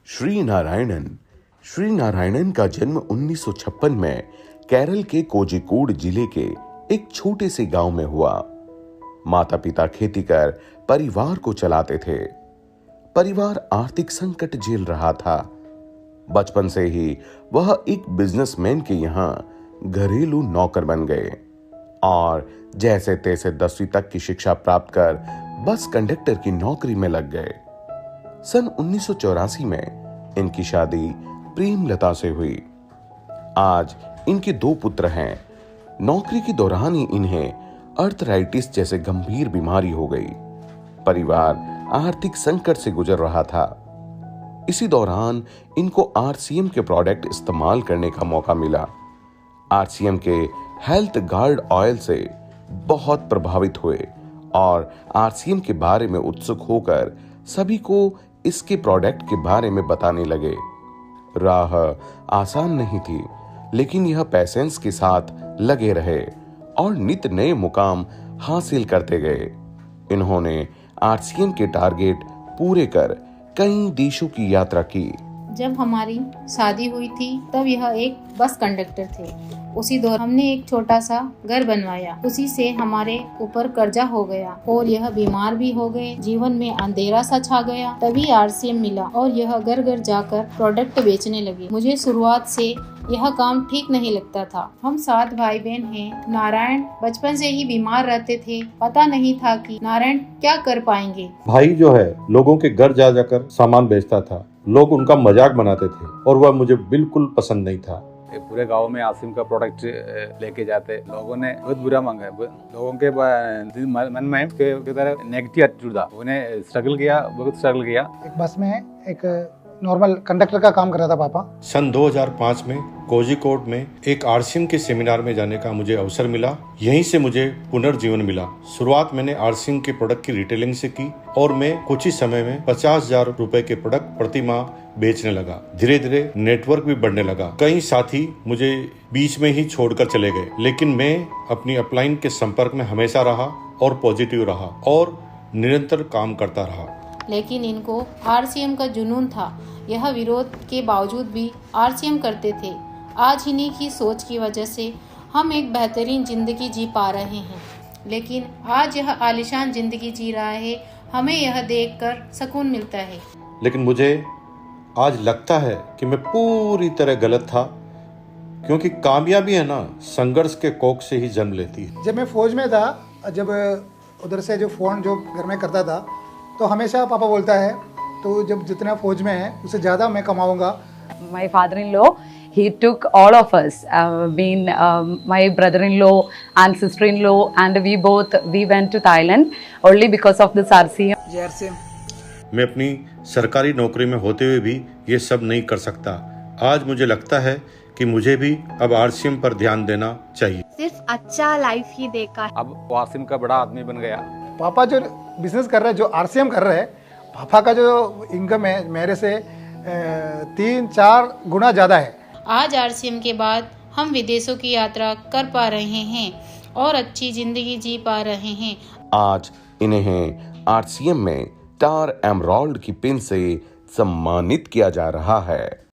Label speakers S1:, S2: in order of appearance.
S1: श्री नारायणन का जन्म 1956 में केरल के कोझिकोड जिले के एक छोटे से गांव में हुआ। माता पिता खेती कर परिवार को चलाते थे। परिवार आर्थिक संकट झेल रहा था। बचपन से ही वह एक बिजनेसमैन के यहाँ घरेलू नौकर बन गए और जैसे तैसे 10वीं तक की शिक्षा प्राप्त कर बस कंडक्टर की नौकरी में लग गए। सन 1984 में इनकी शादी प्रेमलता से हुई। आज इनके 2 पुत्र हैं। नौकरी के दौरान ही इन्हें अर्थराइटिस जैसे गंभीर बीमारी हो गई। परिवार आर्थिक संकट से गुजर रहा था। इसी दौरान इनको आरसीएम के प्रोडक्ट इस्तेमाल करने का मौका मिला। आरसीएम के हेल्थ गार्ड ऑयल से बहुत प्रभावित हुए और आरसीएम के बारे में उत्सुक होकर सभी को इसके प्रोडक्ट के बारे में बताने लगे। राह आसान नहीं थी, लेकिन यह पेशेंस के साथ लगे रहे और नित नए मुकाम हासिल करते गए। इन्होंने आरसीएम के टारगेट पूरे कर कई देशों की यात्रा की।
S2: जब हमारी शादी हुई थी तब यह एक बस कंडक्टर थे। उसी दौरान हमने एक छोटा सा घर बनवाया। उसी से हमारे ऊपर कर्जा हो गया और यह बीमार भी हो गए। जीवन में अंधेरा सा छा गया। तभी आरसीएम मिला और यह घर घर जाकर प्रोडक्ट बेचने लगे। मुझे शुरुआत से यह काम ठीक नहीं लगता था। हम 7 भाई बहन हैं। नारायण बचपन से ही बीमार रहते थे। पता नहीं था कि नारायण क्या कर पाएंगे।
S3: भाई जो है लोगों के घर जा जाकर सामान बेचता था। लोग उनका मजाक बनाते थे और वह मुझे बिल्कुल पसंद नहीं था।
S4: पूरे गांव में आरसीएम का प्रोडक्ट लेके जाते लोगों ने बहुत बुरा मांगा है। लोगों के मन में नेगेटिव एटीट्यूड था। उन्हें बहुत स्ट्रगल किया।
S5: एक बस में एक नॉर्मल कंडक्टर का काम कर रहा था पापा।
S3: सन 2005 में कोझिकोड में एक आरसीएम के सेमिनार में जाने का मुझे अवसर मिला। यहीं से मुझे पुनर्जीवन मिला। शुरुआत मैंने आरसीएम के प्रोडक्ट की रिटेलिंग से की और मैं कुछ ही समय में 50,000 रुपए के प्रोडक्ट प्रति माह बेचने लगा। धीरे धीरे नेटवर्क भी बढ़ने लगा। कई साथी मुझे बीच में ही छोड़कर चले गए, लेकिन मैं अपनी अपलाइन के संपर्क में हमेशा रहा और पॉजिटिव रहा और निरंतर काम करता रहा।
S2: लेकिन इनको आरसीएम का जुनून था। यह विरोध के बावजूद भी आरसीएम करते थे। आज इन्हीं की सोच की वजह से हम एक बेहतरीन जिंदगी जी पा रहे हैं। लेकिन आज यह आलीशान जिंदगी जी रहा है। हमें यह देखकर सुकून मिलता है।
S3: लेकिन मुझे आज लगता है कि मैं पूरी तरह गलत था, क्योंकि कामयाबी है ना संघर्ष के कोख से ही जन्म लेती है।
S5: जब मैं फौज में था, जब उधर से जो फोन जो घर में करता था, तो हमेशा पापा बोलता है तो जब जितना फौज में है उससे ज़्यादा मैं कमाऊंगा।
S6: My father-in-law, he took all of us, my brother-in-law and sister-in-law, and we went to Thailand only because of this RCM.
S3: मैं अपनी सरकारी नौकरी में होते हुए भी ये सब नहीं कर सकता। आज मुझे लगता है कि मुझे भी अब आरसीएम पर ध्यान देना चाहिए।
S7: सिर्फ अच्छा लाइफ ही देखा।
S4: अब वो आरसीएम का बड़ा आदमी बन गया।
S5: पापा जो बिजनेस कर रहे हैं, जो आरसीएम कर रहे हैं, पापा का जो इनकम है मेरे से 3-4 गुना ज़्यादा है।
S2: आज आरसीएम के बाद हम विदेशों की यात्रा कर पा रहे हैं और अच्छी जिंदगी जी पा रहे हैं।
S1: आज इन्हें आरसीएम में स्टार एमराल्ड की पिन से सम्मानित किया जा रहा है।